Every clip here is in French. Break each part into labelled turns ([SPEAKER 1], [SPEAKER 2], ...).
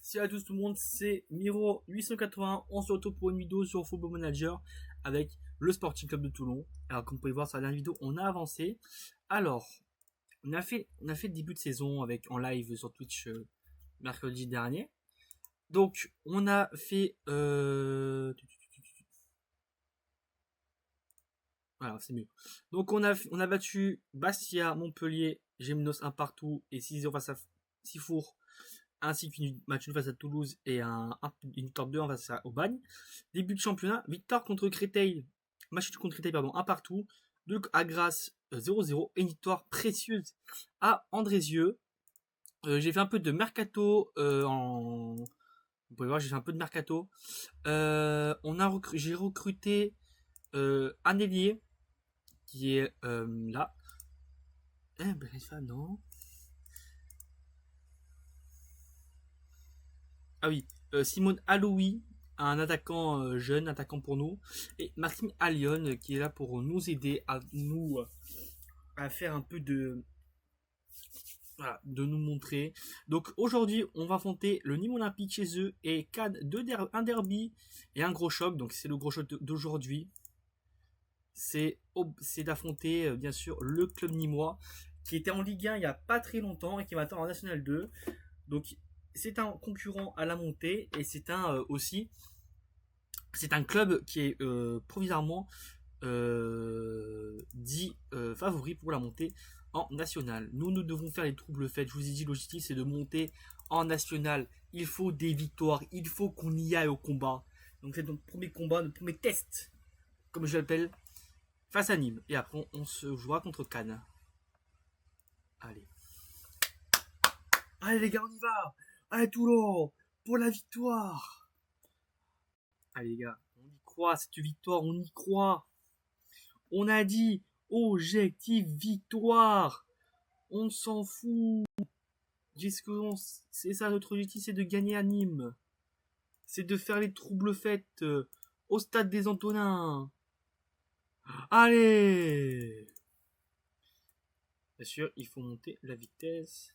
[SPEAKER 1] Salut à tous tout le monde, c'est Miro880. On se retrouve pour une vidéo sur Football Manager avec le Sporting Club de Toulon. Alors comme vous pouvez voir sur la dernière vidéo, on a avancé. Alors, on a fait le début de saison en live sur Twitch mercredi dernier. Donc on a fait voilà, c'est mieux. Donc on a battu Bastia, Montpellier, Gémenos 1 partout et 6-0 face à Sifour, ainsi qu'une match face à Toulouse et une victoire 2-1 face à Aubagne. Début de championnat, victoire contre Créteil, match contre Créteil, pardon, 1 partout. Donc à Grasse 0-0 et une victoire précieuse à Andrézieux. J'ai fait un peu de mercato vous pouvez voir, j'ai fait un peu de mercato. J'ai recruté un ailier qui est là. Non. Ah oui, Simone Aloui, un attaquant jeune, attaquant pour nous, et Maxime Allion qui est là pour nous aider à faire un peu de voilà, de nous montrer. Donc aujourd'hui, on va affronter le Nîmes Olympique chez eux et Cannes, un derby et un gros choc. Donc c'est le gros choc d'aujourd'hui. C'est d'affronter bien sûr le club nîmois qui était en Ligue 1 il y a pas très longtemps et qui va attendre en National 2. Donc c'est un concurrent à la montée et c'est un club qui est provisoirement dit favori pour la montée en national. Nous devons faire les troubles faits. Je vous ai dit, l'objectif c'est de monter en national. Il faut des victoires, il faut qu'on y aille au combat. Donc c'est notre premier combat, notre premier test, comme je l'appelle, face à Nîmes. Et après on se jouera contre Cannes. Allez. Allez les gars, on y va. Allez Toulon, pour la victoire. Allez les gars, on y croit, cette victoire, on y croit. On a dit objectif victoire. On s'en fout. C'est ça notre objectif, c'est de gagner à Nîmes. C'est de faire les troubles fêtes au stade des Antonins. Allez. Bien sûr, il faut monter la vitesse.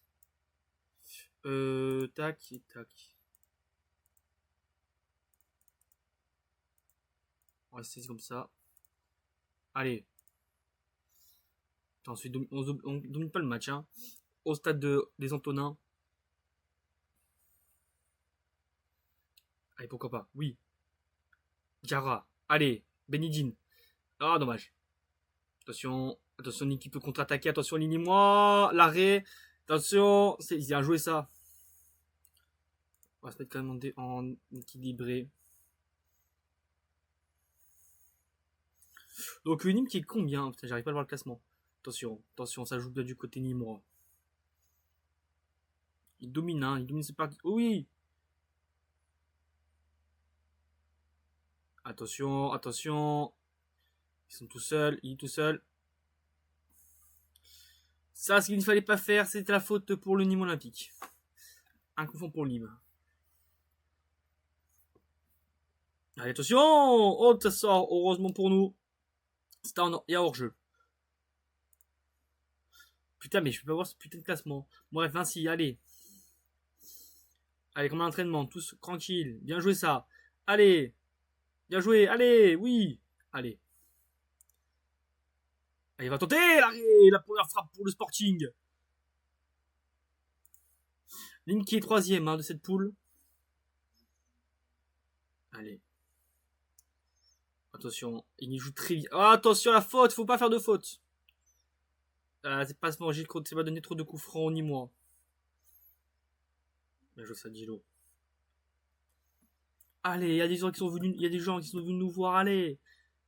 [SPEAKER 1] Tac et tac. On va rester comme ça. Allez. Ensuite, on domine pas le match. Hein. Au stade des Antonins. Allez, pourquoi pas. Oui. Diarra. Allez. Benidine. Ah, dommage. Attention. Attention, Niki peut contre-attaquer. Attention, Lini-moi. L'arrêt. Attention. Il a joué ça. On va se mettre quand même en équilibré. Donc, le Nîmes qui est combien? Putain, j'arrive pas à voir le classement. Attention. Attention, ça joue bien du côté nîmois. Il domine, hein. Il domine ses parties. Oh oui. Attention, attention. Ils sont tout seuls. Il est tout seul. Ça, ce qu'il ne fallait pas faire, c'était la faute pour le Nîmes Olympique. Un coup franc pour le Nîmes. Allez, attention. Oh, ça sort. Heureusement pour nous. C'est hors jeu. Putain, mais je peux pas voir ce putain de classement. Bref, Vinci, allez. Allez, comme un entraînement. Tous tranquilles. Bien joué ça. Allez. Bien joué. Allez. Oui. Allez. Allez, il va tenter la première frappe pour le Sporting. Ligne qui est troisième de cette poule. Allez. Attention, il y joue très vite. Oh, attention, la faute, faut pas faire de faute. C'est pas ce manger, c'est pas donner trop de coups francs ni moi. Bien joué ça, Gilo. Allez, il y a des gens qui sont venus nous voir. Allez,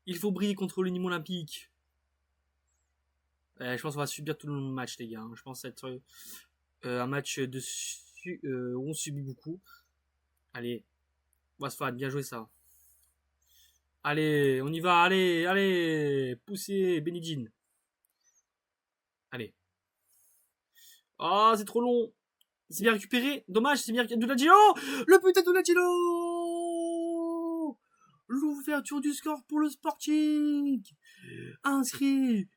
[SPEAKER 1] il faut briller contre le Nîmes Olympique. Je pense qu'on va subir tout le match, les gars. Je pense que ça va être un match où on subit beaucoup. Allez, Wasfad, bien joué ça. Allez, on y va, allez, allez, poussez, Benidine. Allez. Ah, c'est trop long. C'est bien récupéré. Dommage, c'est bien récupéré. Donadillo. Le putain de Donadillo. L'ouverture du score pour le Sporting. Inscrit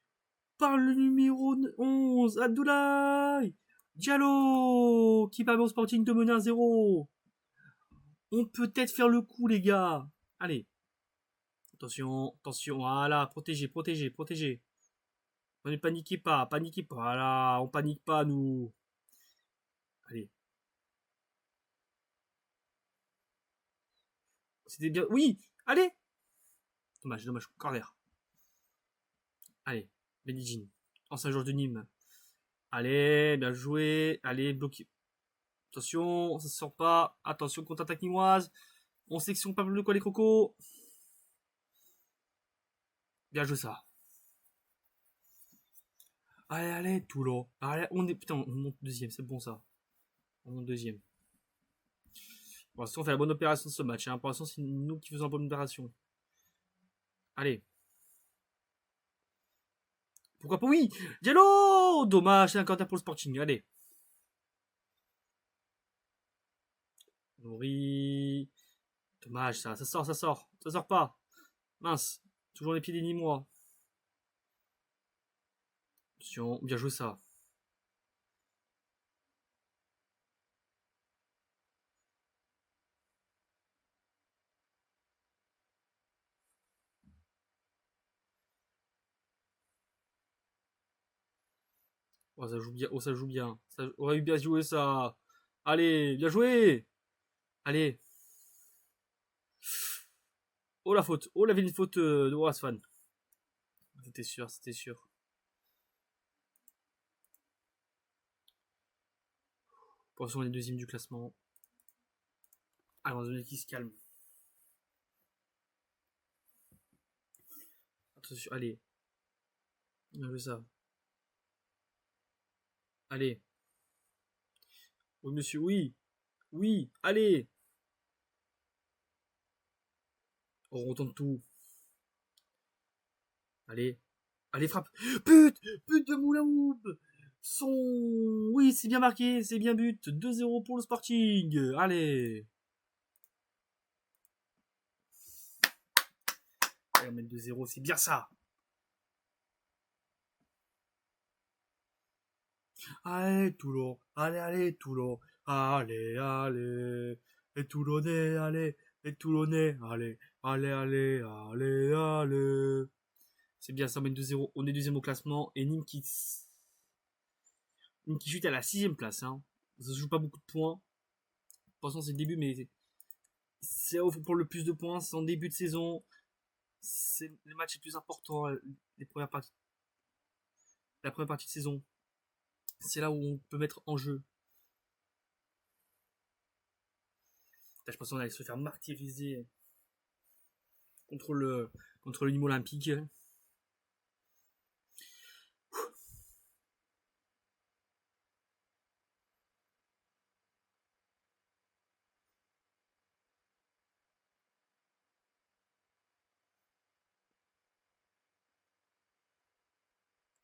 [SPEAKER 1] par le numéro 11, Abdoulaye Diallo, qui permet au Sporting de mener 1-0. On peut peut-être faire le coup, les gars. Allez. Attention, attention. Voilà, protégez, protégez, protégez. Ne paniquez pas, paniquez pas. Voilà, on panique pas, nous. Allez. C'était bien. Oui, allez. Dommage, dommage. Corner. Allez, Benny ancien joueur de Nîmes. Allez, bien joué. Allez, bloqué. Attention, ça se sort pas. Attention, contre-attaque nîmoise. On section pas de quoi les crocos. Bien joué ça. Allez, allez, Toulon. Allez, on est. Putain, on monte deuxième, c'est bon ça. On monte deuxième. Pour l'instant, on fait la bonne opération de ce match. Hein. Pour l'instant, c'est nous qui faisons la bonne opération. Allez. Pourquoi pas? Oui! Diallo! Dommage, c'est un corner pour le Sporting. Allez. Nourri. Dommage, ça sort, ça sort. Ça sort pas. Mince. Toujours les pieds des Nîmois. Attention, bien joué ça. Oh, ça joue bien. Oh, ça joue bien. Ça aurait eu bien joué ça. Allez, bien joué. Allez. Oh la faute. Oh la vilaine faute de Warasfan. C'était sûr, c'était sûr. Pour l'instant, on est deuxième du classement. Allez, on va donner qui se calme. Attention, allez. On a vu ça. Allez. Oui, monsieur, oui. Oui, allez. Oh, on tente tout. Allez. Allez, frappe. But! But de Moulaoub! Son. Oui, c'est bien marqué, c'est bien but. 2-0 pour le Sporting. Allez. Allez, on met 2-0, c'est bien ça. Allez, Toulon. Allez, allez, Toulon. Allez, allez. Les Toulonnais, allez. Les Toulonnais, allez. Allez, allez, allez, allez. C'est bien ça, on met 2-0. On est deuxième au classement. Et Nîmes qui chute à la 6ème place. Hein. Ça se joue pas beaucoup de points. Pour l'instant, c'est le début, mais c'est pour le plus de points. C'est en début de saison. C'est les matchs les plus importants. Les premières parties, la première partie de saison. C'est là où on peut mettre en jeu. Là, je pense qu'on allait se faire martyriser contre le Nîmes Olympique.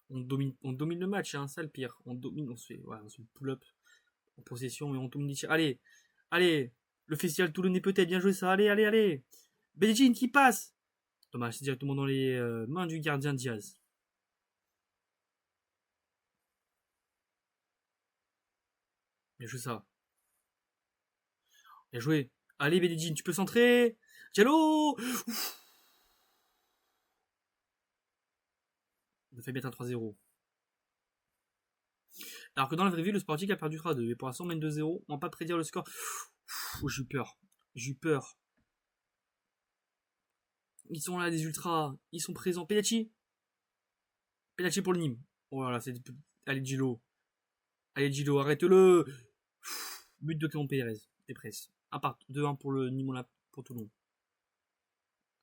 [SPEAKER 1] On domine le match, hein, ça le pire. On domine, on se fait pull-up en possession et on domine. Allez, allez, le festival toulonnais peut-être, bien joué ça. Allez, allez, allez. Belgique qui passe. Dommage, c'est directement dans les mains du gardien Diaz. Bien joué ça. Bien joué. Allez, Belgique, tu peux centrer. Diallo. On a fait mettre un 3-0. Alors que dans la vraie vie, le Sporting a perdu 3-2. Et pour l'instant, on mène 2-0. On va pas prédire le score. J'ai eu peur. J'ai eu peur. Ils sont là, des ultras. Ils sont présents. Penalty. Penalty pour le Nîmes. Oh là là, c'est. Allez, Gilo. Allez, Gilo, arrête-le. But de Clément Pérez. Des presses. 2-1 pour le Nîmes, pour Toulon.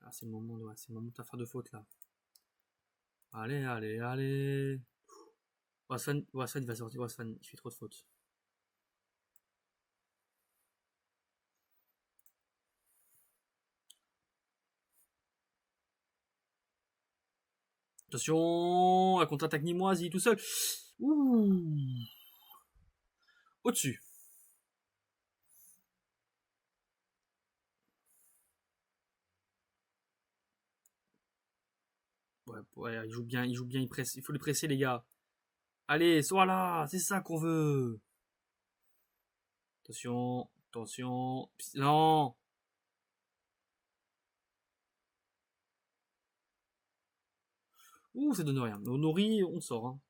[SPEAKER 1] Ah, c'est le moment de ta faire de faute là. Allez, allez, allez. Wasfan, il va sortir. Wasfan, il fait trop de fautes. Attention, la contre-attaque nîmoise, il est tout seul. Ouh. Au-dessus. Ouais, il joue bien, il presse. Il faut le presser, les gars. Allez, sois là, c'est ça qu'on veut. Attention, Attention. Non. Ouh, ça donne rien. Honori, on sort. Hein.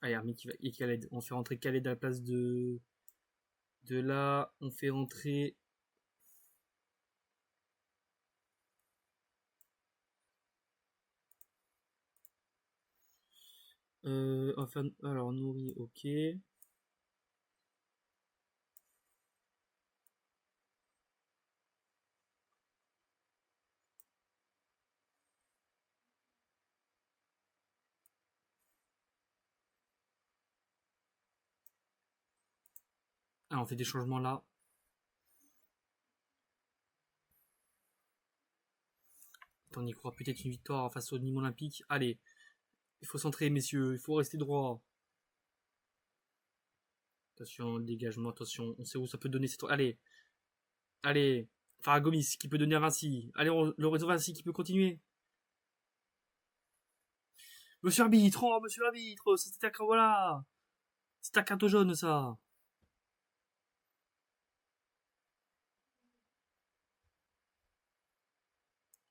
[SPEAKER 1] Allez, Army qui va. Et Khaled. On fait rentrer Khaled à la place de là. On fait rentrer. Enfin, alors, Nourri, ok. Ah, on fait des changements là. On y croit peut-être une victoire face au Nîmes Olympique. Allez, il faut centrer, messieurs. Il faut rester droit. Attention, dégagement, attention. On sait où ça peut donner cette. Allez, allez. Faragomis qui peut donner à Vinci. Allez, le réseau Vinci qui peut continuer. Monsieur arbitre, oh, monsieur l'arbitre, c'est un voilà. C'est un carton jaune, ça.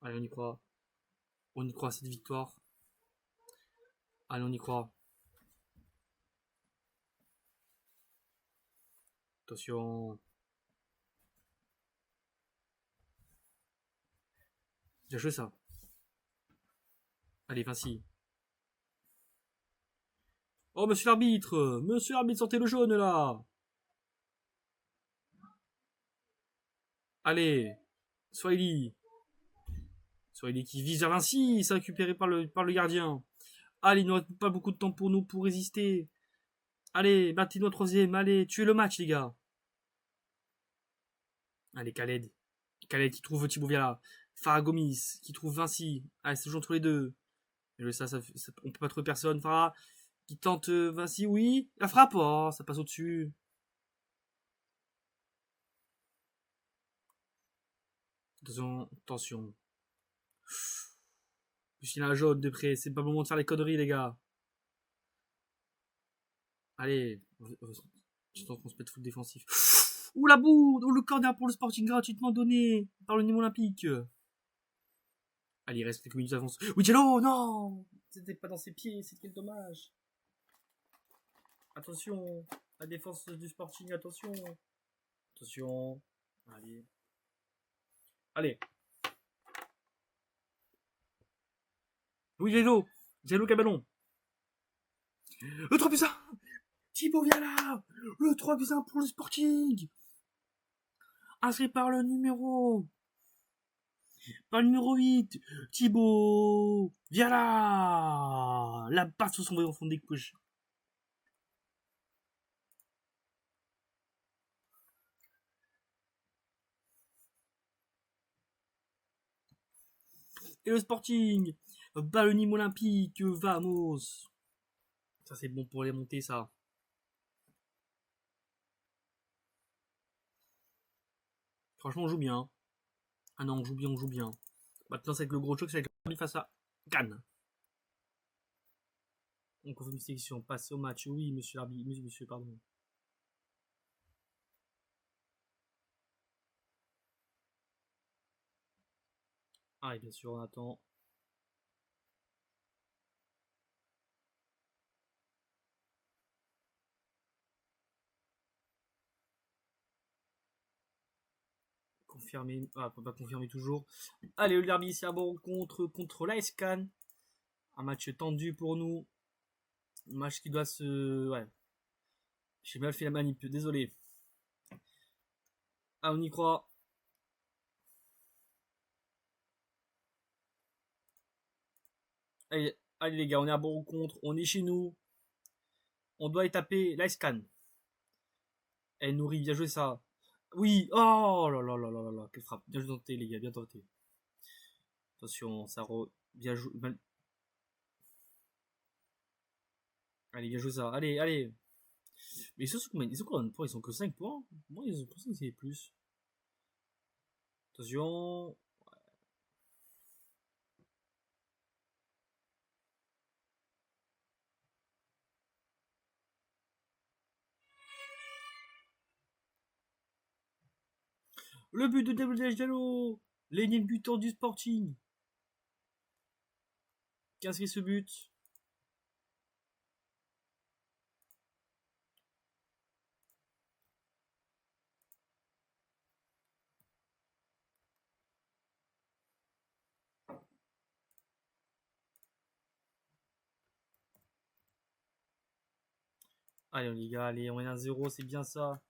[SPEAKER 1] Allez, on y croit. On y croit à cette victoire. Allez, on y croit. Attention. J'ai joué ça. Allez, Vinci. Oh, monsieur l'arbitre! Monsieur l'arbitre, sortez le jaune, là! Allez! Swahili! Swahili qui vise vers Vinci, c'est récupéré par le gardien. Allez, il ne reste pas beaucoup de temps pour nous pour résister. Allez, battez-nous au troisième, allez, tuez le match, les gars. Allez, Khaled. Khaled qui trouve Thibaut Viala. Faragomis qui trouve Vinci. Allez, c'est toujours entre les deux. Mais on peut pas trouver personne. Farah qui tente Vinci, oui. La frappe, oh, ça passe au-dessus. Attention, attention. Lucien jaune de près, c'est pas le moment de faire les conneries, les gars. Allez, je pense qu'on se mette full défensif. Ouh la boue, le corner pour le Sporting gratuitement donné par le Nîmes Olympique. Allez, il reste quelques minutes d'avance. Oui, Jello, non. C'était pas dans ses pieds, c'est quel dommage. Attention, la défense du Sporting, attention. Attention. Allez. Allez. Oui, Jello. Jello Cabanon. Le 3-1. Thibaut Viala. Le 3-1 pour le Sporting. Inscrit par le numéro 8, Thibaut Viala. La passe sur son voyant fond des couches. Et le Sporting bat le Nîmes Olympique. Vamos. Ça, c'est bon pour les monter, ça. Franchement, on joue bien. Ah non, on joue bien, on joue bien. Maintenant, c'est avec le gros choc, c'est avec la face à Cannes. On confirme une sélection. Passe au match. Oui, monsieur l'arbitre. Monsieur, pardon. Ah, et bien sûr, on attend. Confirmer. Ah, faut pas confirmer toujours. Allez, le derby, c'est à bon contre l'AS Cannes. Un match tendu pour nous. Un match qui doit se. Ouais. J'ai mal fait la manip, désolé. Ah, on y croit. Allez, allez les gars, on est à bon contre. On est chez nous. On doit étaper l'Ice Can. Elle nourrit, bien joué ça. Oui, oh là là là là là là, quelle frappe. Bien tenté les gars, bien tenté. Attention, ça bien joué. Allez, bien joué ça. Allez, allez. Mais ils sont combien? Ils sont combien de points? Ils sont que 5 points? Moi, ils ont pensé que c'était plus. Attention. Le but de Del Diallo. L'énième buteur du Sporting. Qui a inscrit ce but? Allez les gars, allez, on est à 0, c'est bien ça.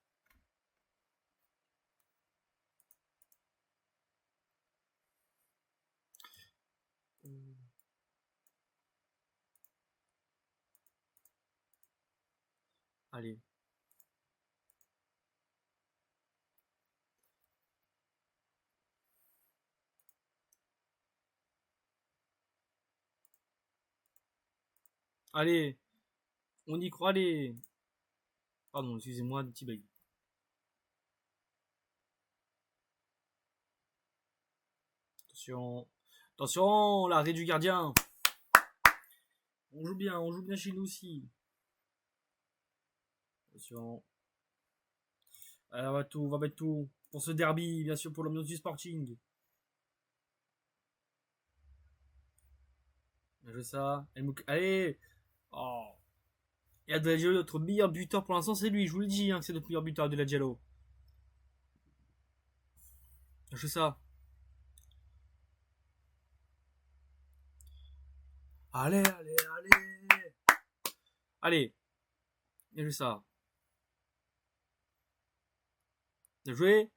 [SPEAKER 1] Allez. Allez. On y croit, allez. Pardon, excusez-moi, petit bug. Attention. Attention, l'arrêt du gardien. On joue bien chez nous aussi. Attention. Allez, on va mettre tout. Pour ce derby, bien sûr, pour l'ambiance du Sporting. Bien joué ça. Allez. Oh. Et Adelaide, notre meilleur buteur pour l'instant, c'est lui. Je vous le dis, hein, que c'est notre meilleur buteur, Adelaide Diallo. Bien joué ça. Allez, allez, allez. Allez. Bien joué ça. Bien joué.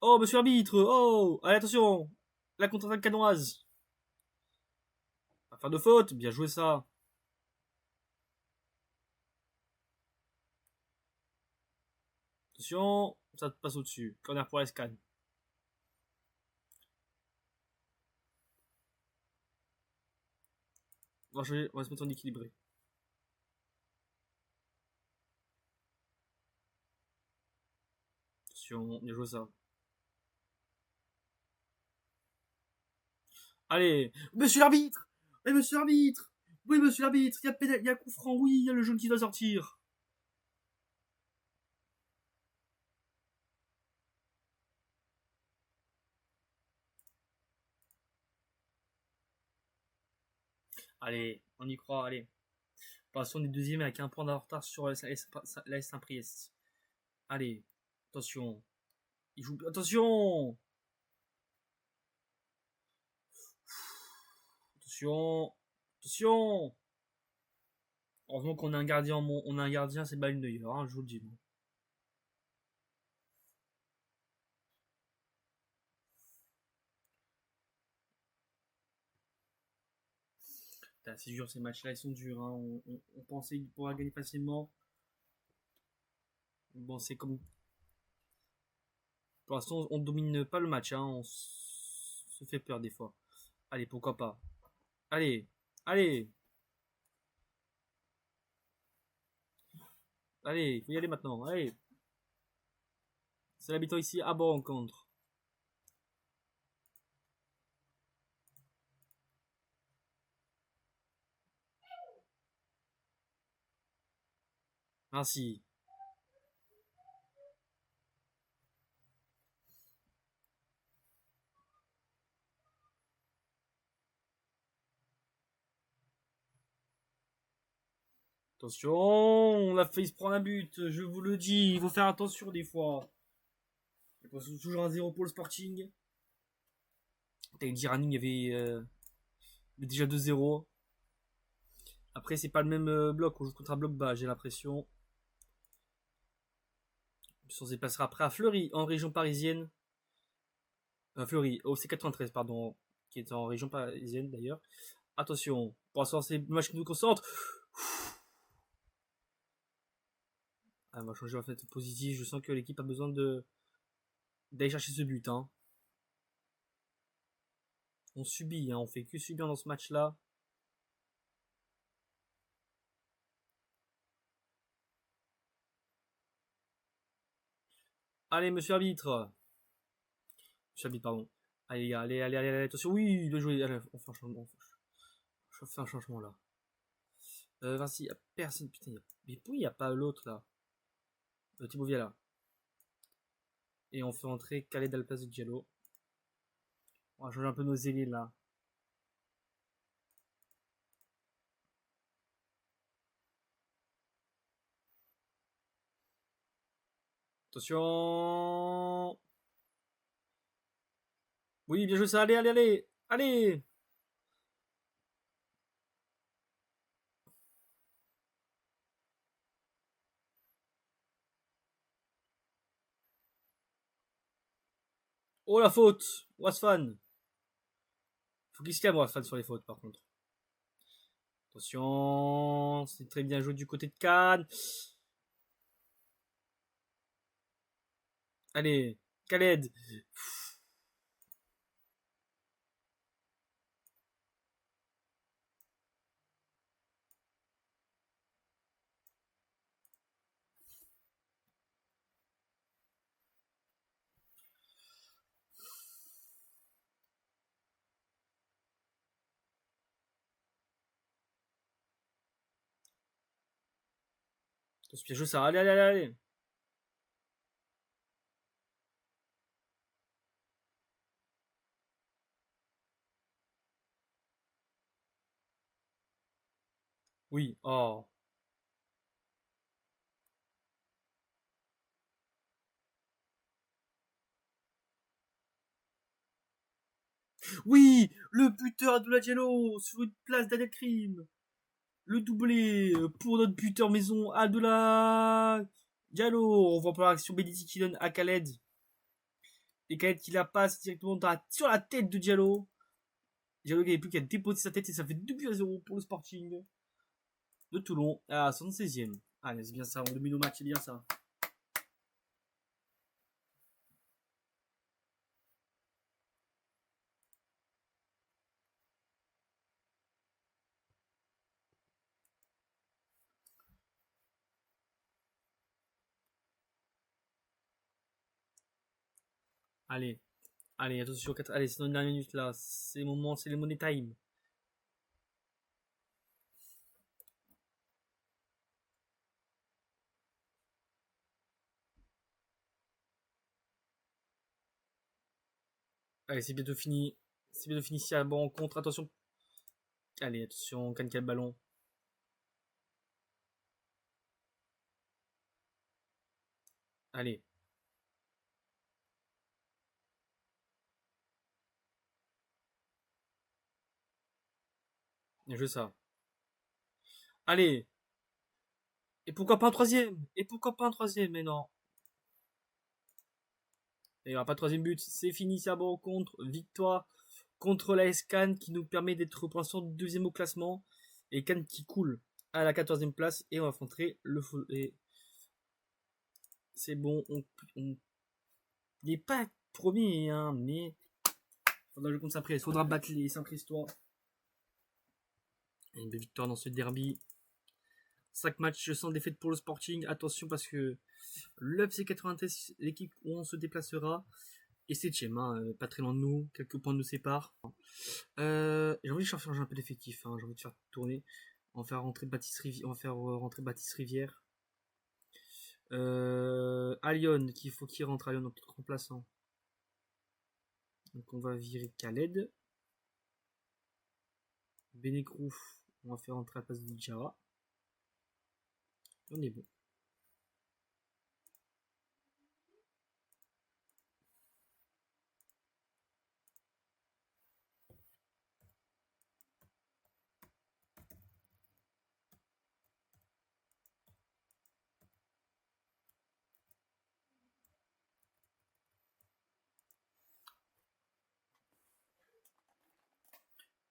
[SPEAKER 1] Oh, monsieur l'arbitre. Oh. Allez, attention. La contre-attaque canoise. Pas faire de faute. Bien joué ça. Attention. Ça te passe au-dessus. Corner pour la scan. On va se mettre en équilibré. Attention, bien joué ça. Allez, monsieur l'arbitre. Eh, monsieur l'arbitre. Oui, monsieur l'arbitre, il y a coup franc, oui, il y a le jaune qui doit sortir. Allez, on y croit, allez. Pour l'instant, on est deuxième avec un point de retard sur la Saint-Priest. Allez, attention. Il joue. Attention. Attention. Attention. Heureusement qu'on a un gardien, on a un gardien, c'est Balneuil, hein, je vous le dis. C'est dur, ces matchs-là, ils sont durs. Hein. On pensait qu'il pourra gagner facilement. Bon, c'est comme. Pour l'instant, on domine pas le match. Hein. On se fait peur des fois. Allez, pourquoi pas. Allez, allez. Allez, il faut y aller maintenant. Allez. C'est l'habitant ici à bon rencontre. Merci. Attention, on a failli se prendre un but, je vous le dis, il faut faire attention des fois. Il y a toujours un 0 pour le Sporting. T'as une running, il y avait déjà 2-0. Après, c'est pas le même bloc, on joue contre un bloc bas, j'ai l'impression. On se déplacera après à Fleury, en région parisienne. Fleury, au C93, pardon, qui est en région parisienne d'ailleurs. Attention, pour l'instant, c'est le match qui nous concentre. On va changer la fenêtre positive. Je sens que l'équipe a besoin d'aller chercher ce but. Hein. On subit, hein. On fait que subir dans ce match-là. Allez, monsieur l'arbitre. Monsieur l'arbitre, pardon. Allez, les gars, allez, attention. Oui, il doit jouer. Allez, on fait un changement. On fait un changement là. Vinci, il n'y a personne. Putain, mais pourquoi il n'y a pas l'autre là Thibaut Viala. Et on fait entrer Khaled à la place de Diallo. On va changer un peu nos ailiers là. Attention. Oui, bien joué ça. Allez, allez, allez. Allez. Oh la faute. Wasfan. Faut qu'il se calme Wasfan sur les fautes par contre. Attention. C'est très bien joué du côté de Cannes. Allez. Khaled. Attention, bien joué ça. Allez, allez, allez, allez. Oui. Oh. Oui, le buteur de la Diallo sur une place d'Adel Crime. Le doublé pour notre buteur maison Abdullah Diallo. On voit par l'action Benedict qui donne à Khaled. Et Khaled qui la passe directement sur la tête de Diallo. Diallo qui n'avait plus qu'à déposer sa tête et ça fait 2-0 pour le Sporting de Toulon à 76e. Allez, c'est bien ça, on domine au match, c'est bien ça. Allez, allez, attention, allez, c'est dans une dernière minute là. C'est le moment, c'est le money time. Allez, c'est bientôt fini. C'est bientôt fini si à bon contre. Attention. Allez, attention, canne le ballon. Allez. Bien joué ça. Allez. Et pourquoi pas un troisième? Et pourquoi pas un troisième? Mais non. Il n'y aura pas de troisième but. C'est fini, c'est à bon contre. Victoire contre la Cannes qui nous permet d'être pour l'instant deuxième au classement. Et Cannes qui coule à la 14e place. Et on va affronter le et c'est bon. On n'est pas premier, hein, mais faudra jouer contre Saint-Priest. Faudra battre les Saint-Pristois. Une belle victoire dans ce derby. 5 matchs sans défaite pour le Sporting. Attention parce que l'UFC 93, l'équipe où on se déplacera, est 7ème, hein, pas très loin de nous, quelques points nous séparent. J'ai envie de changer un peu d'effectif, hein, j'ai envie de faire tourner. On va faire rentrer Baptiste Rivière. On va faire rentrer Baptiste Rivière. Alion, qu'il faut qu'il rentre Alion en tant que remplaçant. Donc on va virer Khaled. Benekrouf, on va faire rentrer à la place de Djara. On est bon.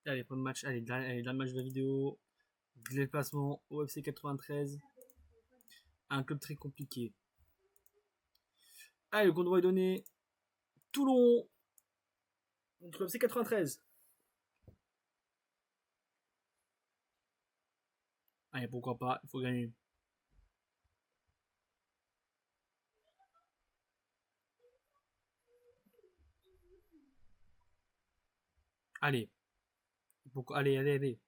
[SPEAKER 1] Allez, pour le match, allez, dans le match de la vidéo. Déplacement au FC 93. Un club très compliqué. Allez, le convoi est donné. Toulon contre le FC 93. Allez, pourquoi pas, il faut gagner. Allez. Allez, allez, allez.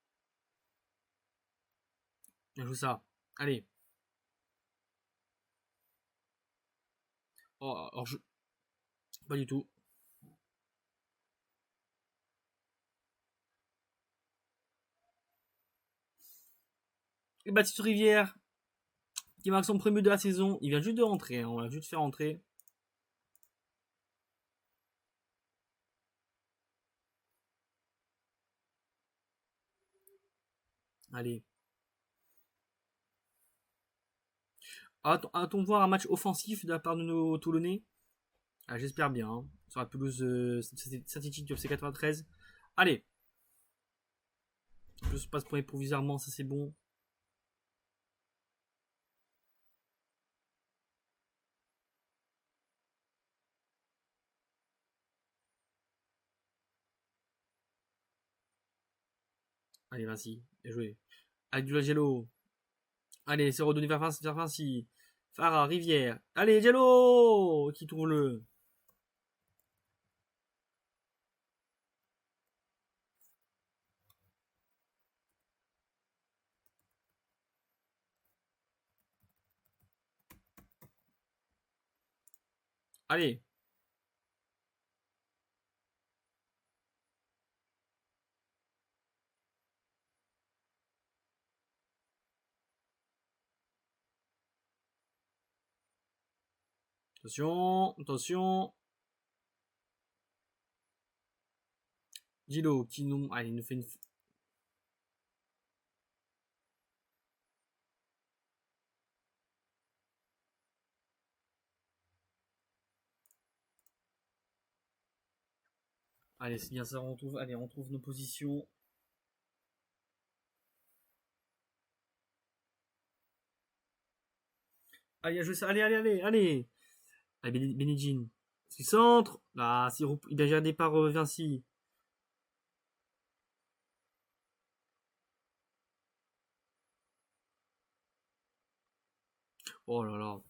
[SPEAKER 1] Je joue ça. Allez. Oh, alors Pas du tout. Et Baptiste Rivière, qui marque son premier de la saison. Il vient juste de rentrer. Hein. On va juste faire rentrer. Allez. A-t-on voir un match offensif de la part de nos Toulonnais? Ah, j'espère bien. Hein. Sur la pelouse synthétique du FC 93. Allez. Je passe pour provisoirement, ça c'est bon. Allez, Vinci. Bien joué. Avec du Gello. Allez, c'est redonné vers Vinci. Farah, Rivière. Allez, Gello qui trouve le. Allez. Attention, attention. Gilo qui nous. Allez, il nous fait une. Allez, c'est bien ça, on retrouve. Allez, on trouve nos positions. Allez, je sais. Allez, allez, allez, allez. Allez, Benidjin. C'est centre. Là, il est gardé par Vinci. Oh là là.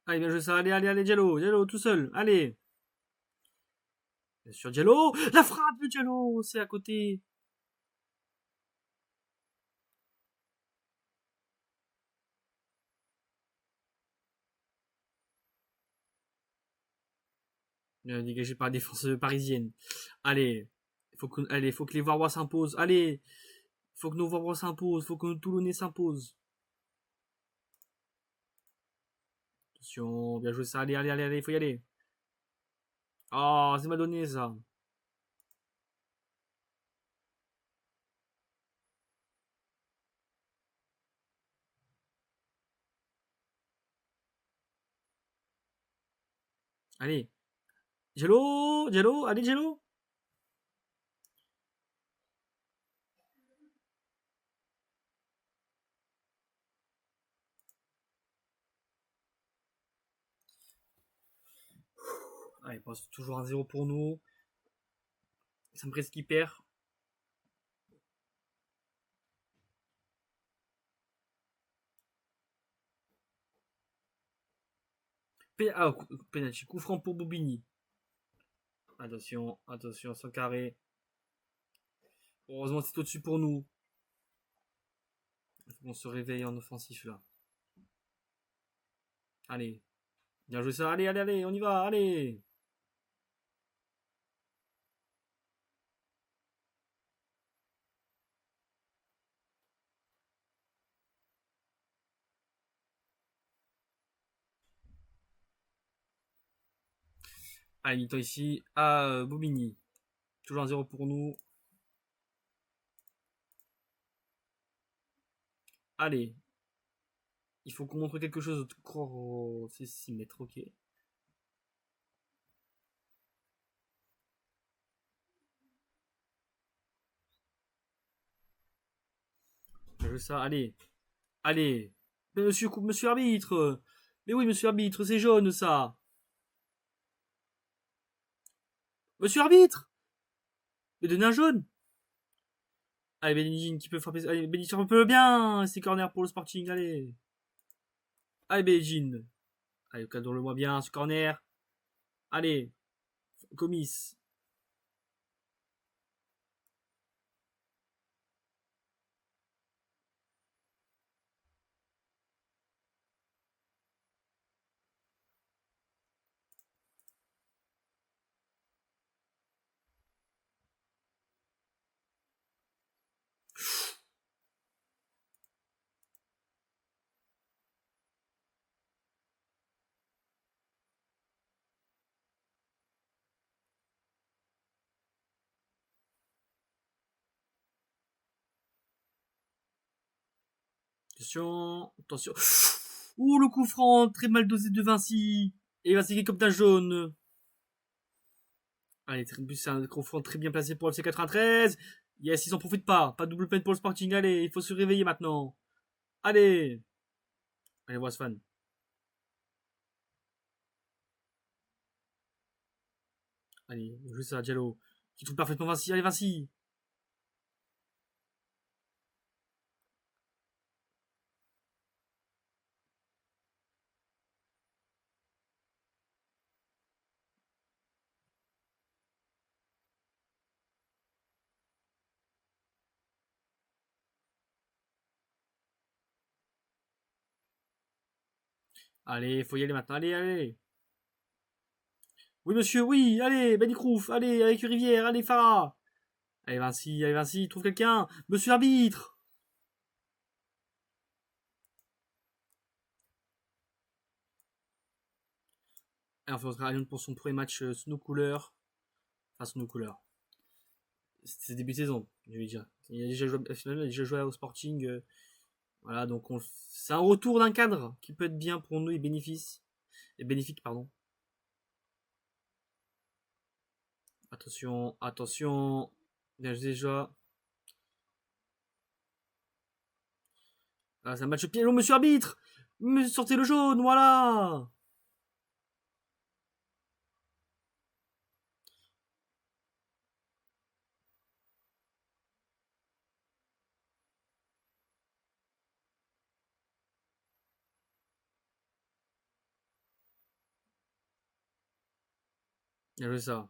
[SPEAKER 1] Allez, bien joué ça. Allez, allez, allez, Diallo. Diallo, tout seul. Allez. Bien sûr, Diallo. La frappe de Diallo. C'est à côté. Dégagé par la défense parisienne. Allez. Allez, faut que les Varois s'imposent. Allez. Faut que nos Varois s'imposent. Faut que nos Toulonnais s'imposent. Attention. Bien joué ça. Allez, allez, allez, allez. Faut y aller. Oh, c'est m'a donné ça. Allez. Diallo. Diallo. Allez, Diallo. Allez, passe toujours un 0 pour nous. Ça me presque qui perd. Penalty. Coup franc pour Bobigny. Attention, attention, sans carré. Heureusement, c'est au-dessus pour nous. On se réveille en offensif là. Allez. Bien joué ça. Allez, allez, allez, on y va. Allez. Allez, mi-temps ici à Bobigny. Toujours un 0 pour nous. Allez. Il faut qu'on montre quelque chose de corps. C'est 6 mètres, ok. Bien joué ça. Allez. Allez. Mais monsieur arbitre. Mais oui, monsieur arbitre, c'est jaune ça. Monsieur arbitre. Mais donnez un jaune. Allez, Benigine qui peut frapper. Allez, Benigine frappe bien. C'est corner pour le Sporting. Allez. Allez, Benigine. Allez, cadre-le-moi bien ce corner. Allez. Comice. Attention. Attention. Ouh, le coup franc. Très mal dosé de Vinci. Et Vinci qui est comme ta jaune. Allez, c'est un coup franc très bien placé pour le FC93. Yes, ils s'en profitent pas. Pas de double peine pour le Sporting. Allez, il faut se réveiller maintenant. Allez. Allez, voir Svan. Allez, on joue ça, Diallo. Qui trouve parfaitement Vinci. Allez, Vinci. Allez, faut y aller maintenant. Allez, allez. Oui, monsieur, oui. Allez, Benicrouf. Allez, avec Rivière. Allez, Farah. Allez, Vinci, trouve quelqu'un. Monsieur l'arbitre. Et enfin, on sera à Lyon pour son premier match snow couleur. Enfin, snow couleur. C'est début de saison, je vais dire. Il a déjà joué au Sporting. Voilà, donc c'est un retour d'un cadre qui peut être bien pour nous et bénéfique, pardon. Attention, attention. Bien déjà. Ah, c'est un match pied long, monsieur arbitre. Sortez le jaune, voilà. Bien joué ça.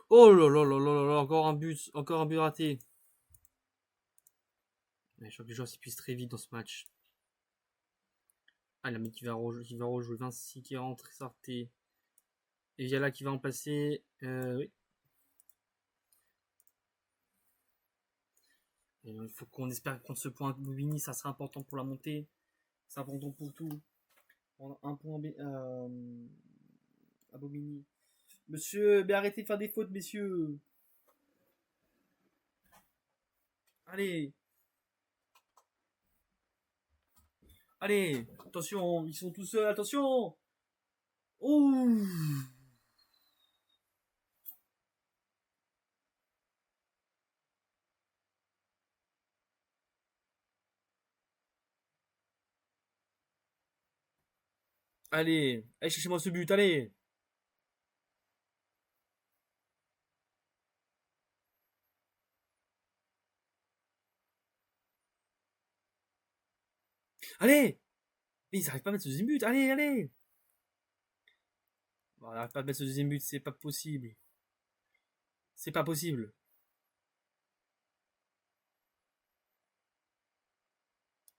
[SPEAKER 1] Oh là là là là là là, encore un but raté. Ouais, je crois que les joueurs s'épuisent très vite dans ce match. Ah, la mec qui va rejouer Vinci qui rentre, sortez. Et Viala qui va remplacer. Oui. Et il faut qu'on espère prendre ce point à Bobigny, ça sera important pour la montée. C'est important pour tout. Prendre un point à Bobigny. Monsieur, mais arrêtez de faire des fautes, messieurs. Allez, allez, attention, ils sont tous seuls, attention. Ouh. Allez, allez, cherchez-moi ce but, allez. Allez. Mais ils n'arrivent pas à mettre ce deuxième but, allez, allez. Bon, on n'arrive pas à mettre ce deuxième but, c'est pas possible. C'est pas possible.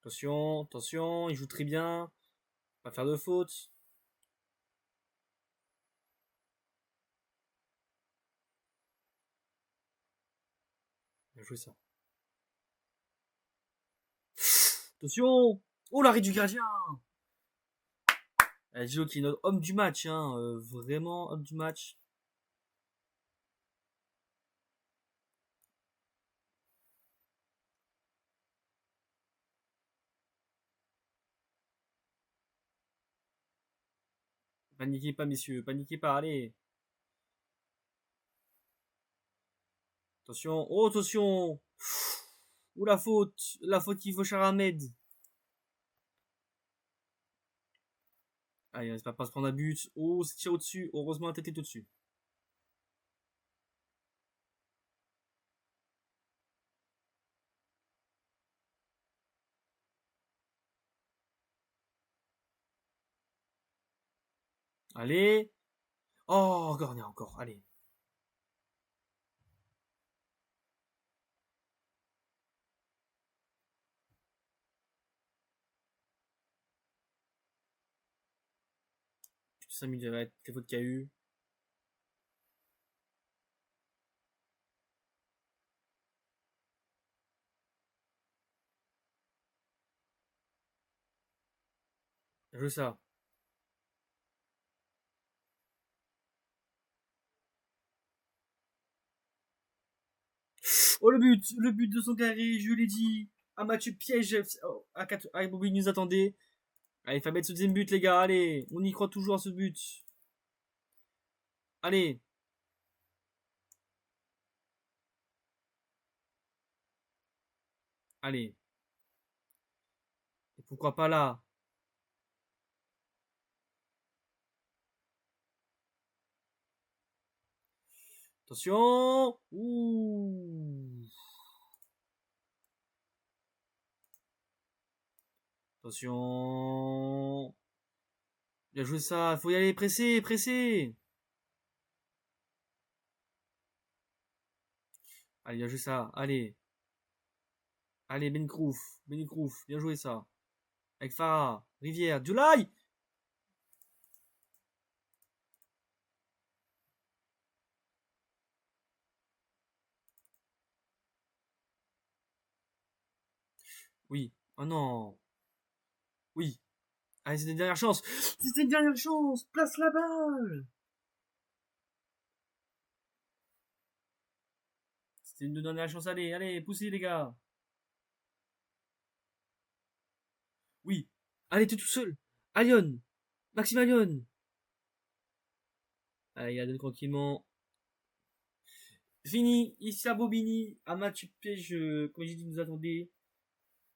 [SPEAKER 1] Attention, attention, il joue très bien. Pas faire de faute. Bien joué ça. Attention. Oh l'arrêt du gardien. Gio qui est notre homme du match, hein, vraiment homme du match. Paniquez pas, messieurs, paniquez pas, allez. Attention, oh attention. Ou la faute qui vaut Ahmed. Allez, on espère pas se prendre un but. Oh, c'est tiré au-dessus. Heureusement, la tête est au-dessus. Allez. Oh, Gornia encore. Allez. Putain, 5 minutes, ça va être les fautes qu'il y a eu. Je veux ça. Oh, le but de son carré, je l'ai dit. Un match piège. Oh, à Bobby nous attendait. Allez, il faut mettre ce deuxième but, les gars. Allez, on y croit toujours à ce but. Allez. Allez. Et pourquoi pas là? Attention. Ouh. Attention. Bien joué ça. Faut y aller, pressé, pressé. Allez, bien joué ça. Allez. Allez, Bencrouf. Bencrouf. Bien joué ça. Avec Farah. Rivière. July. Oui. Oh non. Oui. Allez, c'était une dernière chance. C'était une dernière chance. Place la balle. C'était une dernière chance. Allez, allez, poussez les gars. Oui. Allez, t'es tout seul. Alion. Maxime Alion. Allez, il donne tranquillement. Fini. Ici à Bobigny. Un match piège, comme j'ai dit, nous attendait.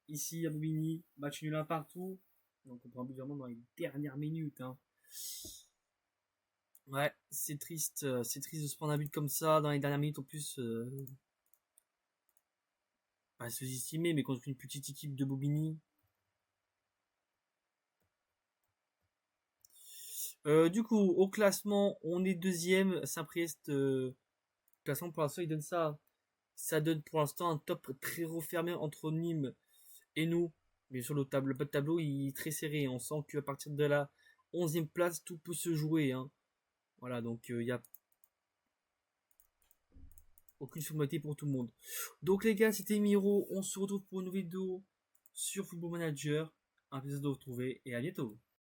[SPEAKER 1] Ici à Bobigny. Match nul un partout. Donc on prend un but vraiment dans les dernières minutes. Hein. Ouais, c'est triste. C'est triste de se prendre un but comme ça dans les dernières minutes en plus. Pas sous-estimé, mais contre une petite équipe de Bobigny. Du coup, au classement, on est deuxième. Saint-Priest, classement pour l'instant, il donne ça. Ça donne pour l'instant un top très refermé entre Nîmes et nous. Mais sur le bas de tableau, il est très serré. On sent qu'à partir de la 11e place, tout peut se jouer. Hein. Voilà, donc il n'y a aucune formalité pour tout le monde. Donc les gars, c'était Miro. On se retrouve pour une nouvelle vidéo sur Football Manager. Un plaisir de vous retrouver et à bientôt.